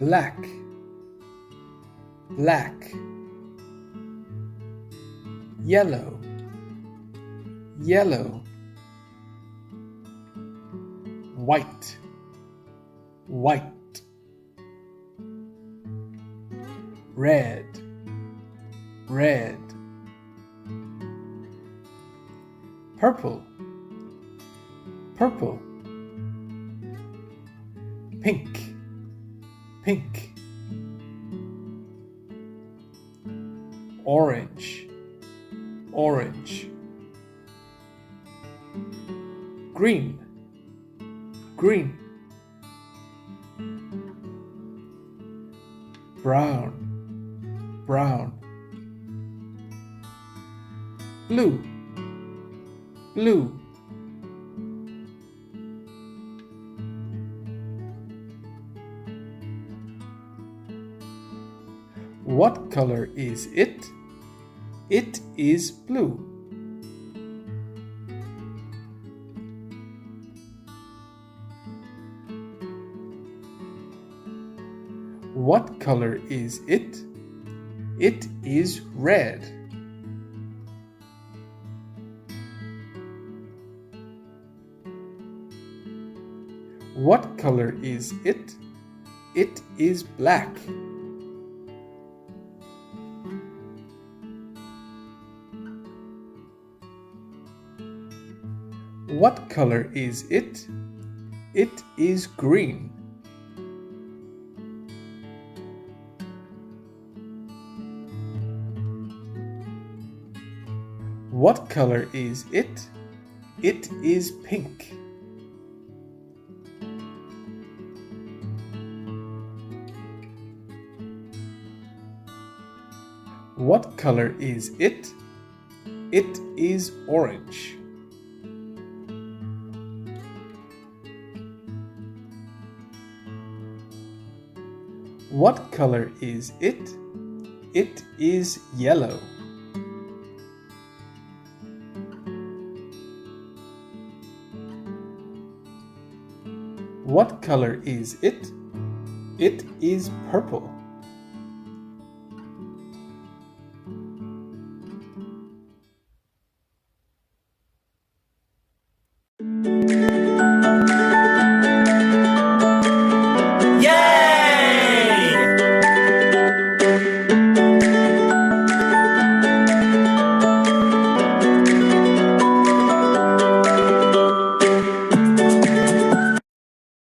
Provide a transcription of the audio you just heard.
black, black. Yellow, yellow. White, white. Red, red. Purple, purple. Pink, pink. Orange, orange. Green, green. Brown, brown. Blue, blue. What color is it? It is blue. What color is it? It is red. What color is it? It is black. What color is it? It is green. What color is it? It is pink. What color is it? It is orange. What color is it? It is yellow. What color is it? It is purple.